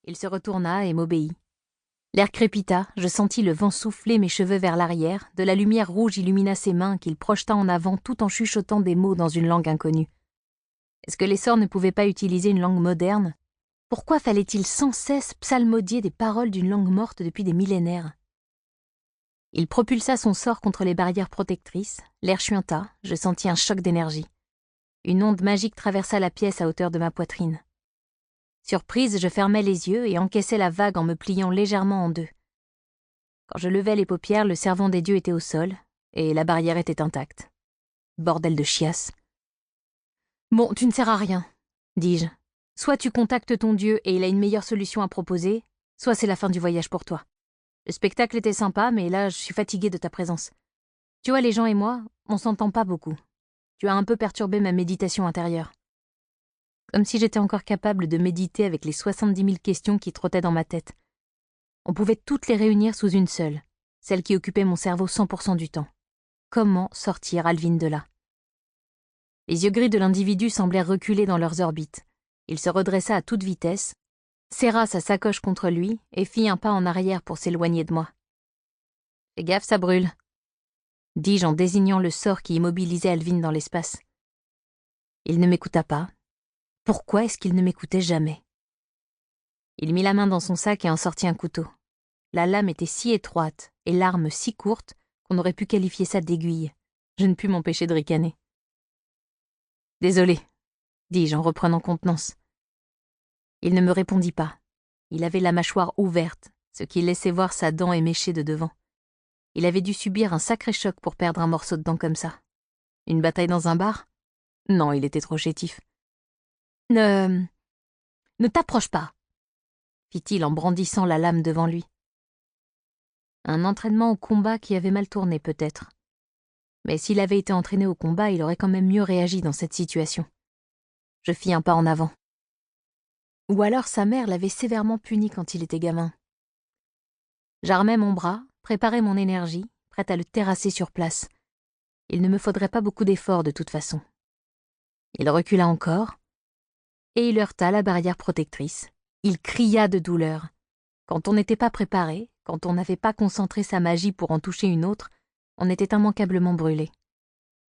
Il se retourna et m'obéit. L'air crépita, je sentis le vent souffler mes cheveux vers l'arrière, de la lumière rouge illumina ses mains qu'il projeta en avant tout en chuchotant des mots dans une langue inconnue. Est-ce que les sorts ne pouvaient pas utiliser une langue moderne? Pourquoi fallait-il sans cesse psalmodier des paroles d'une langue morte depuis des millénaires? Il propulsa son sort contre les barrières protectrices, l'air chuinta, je sentis un choc d'énergie. Une onde magique traversa la pièce à hauteur de ma poitrine. Surprise, je fermais les yeux et encaissais la vague en me pliant légèrement en deux. Quand je levais les paupières, le servant des dieux était au sol, et la barrière était intacte. Bordel de chiasse. « Bon, tu ne sers à rien, dis-je. Soit tu contactes ton dieu et il a une meilleure solution à proposer, soit c'est la fin du voyage pour toi. Le spectacle était sympa, mais là, je suis fatiguée de ta présence. Tu vois, les gens et moi, on s'entend pas beaucoup. Tu as un peu perturbé ma méditation intérieure. » Comme si j'étais encore capable de méditer avec les 70 000 questions qui trottaient dans ma tête. On pouvait toutes les réunir sous une seule, celle qui occupait mon cerveau 100% du temps. Comment sortir Alvin de là? Les yeux gris de l'individu semblèrent reculer dans leurs orbites. Il se redressa à toute vitesse, serra sa sacoche contre lui et fit un pas en arrière pour s'éloigner de moi. « Fais gaffe, ça brûle », dis-je en désignant le sort qui immobilisait Alvin dans l'espace. Il ne m'écouta pas. Pourquoi est-ce qu'il ne m'écoutait jamais? Il mit la main dans son sac et en sortit un couteau. La lame était si étroite et l'arme si courte qu'on aurait pu qualifier ça d'aiguille. Je ne pus m'empêcher de ricaner. « Désolé, » dis-je en reprenant contenance. Il ne me répondit pas. Il avait la mâchoire ouverte, ce qui laissait voir sa dent éméchée de devant. Il avait dû subir un sacré choc pour perdre un morceau de dent comme ça. Une bataille dans un bar? Non, il était trop chétif. « Ne t'approche pas !» fit-il en brandissant la lame devant lui. Un entraînement au combat qui avait mal tourné peut-être. Mais s'il avait été entraîné au combat, il aurait quand même mieux réagi dans cette situation. Je fis un pas en avant. Ou alors sa mère l'avait sévèrement puni quand il était gamin. J'armai mon bras, préparai mon énergie, prête à le terrasser sur place. Il ne me faudrait pas beaucoup d'efforts de toute façon. Il recula encore, et il heurta la barrière protectrice. Il cria de douleur. Quand on n'était pas préparé, quand on n'avait pas concentré sa magie pour en toucher une autre, on était immanquablement brûlé.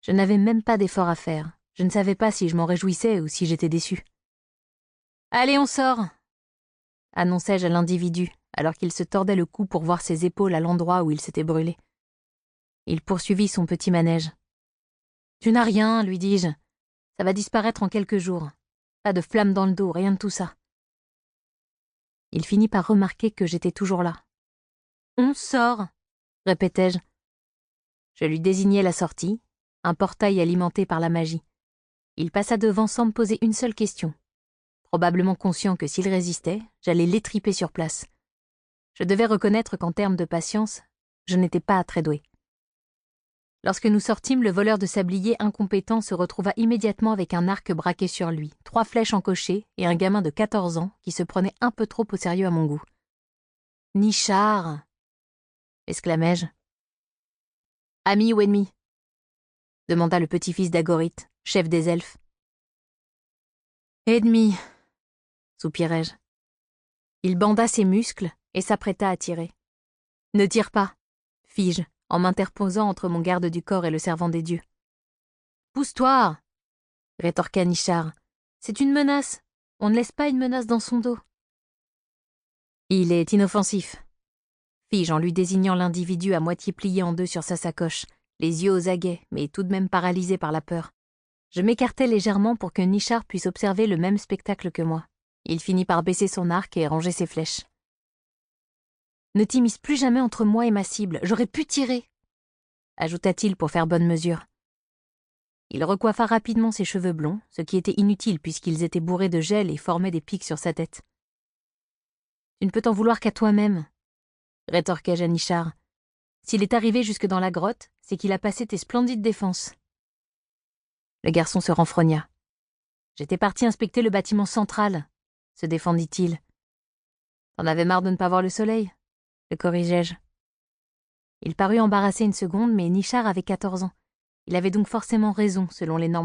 Je n'avais même pas d'effort à faire. Je ne savais pas si je m'en réjouissais ou si j'étais déçue. « Allez, on sort !» annonçai-je à l'individu, alors qu'il se tordait le cou pour voir ses épaules à l'endroit où il s'était brûlé. Il poursuivit son petit manège. « Tu n'as rien, lui dis-je. Ça va disparaître en quelques jours. Pas de flamme dans le dos, rien de tout ça. » Il finit par remarquer que j'étais toujours là. « On sort !» répétai-je. Je lui désignai la sortie, un portail alimenté par la magie. Il passa devant sans me poser une seule question. Probablement conscient que s'il résistait, j'allais l'étriper sur place. Je devais reconnaître qu'en termes de patience, je n'étais pas très douée. Lorsque nous sortîmes, le voleur de sablier incompétent se retrouva immédiatement avec un arc braqué sur lui, 3 flèches encochées et un gamin de 14 ans qui se prenait un peu trop au sérieux à mon goût. « Nichard !» exclamai-je. « Ami ou ennemi ?» demanda le petit-fils d'Agorith, chef des elfes. « Ennemi !» soupirai-je. Il banda ses muscles et s'apprêta à tirer. « Ne tire pas !» fis-je, en m'interposant entre mon garde du corps et le servant des dieux. « Pousse-toi !» rétorqua Nichard. « C'est une menace. On ne laisse pas une menace dans son dos. »« Il est inoffensif, » fis-je en lui désignant l'individu à moitié plié en deux sur sa sacoche, les yeux aux aguets, mais tout de même paralysé par la peur. Je m'écartai légèrement pour que Nichard puisse observer le même spectacle que moi. Il finit par baisser son arc et ranger ses flèches. « Ne t'immisce plus jamais entre moi et ma cible, j'aurais pu tirer !» ajouta-t-il pour faire bonne mesure. Il recoiffa rapidement ses cheveux blonds, ce qui était inutile puisqu'ils étaient bourrés de gel et formaient des pics sur sa tête. « Tu ne peux t'en vouloir qu'à toi-même, » rétorquai-je à Nichard. « S'il est arrivé jusque dans la grotte, c'est qu'il a passé tes splendides défenses. » Le garçon se renfrogna. « J'étais parti inspecter le bâtiment central, » se défendit-il. « T'en avais marre de ne pas voir le soleil ?» le corrigeai-je. Il parut embarrassé une seconde, mais Nichard avait 14 ans. Il avait donc forcément raison selon les normes de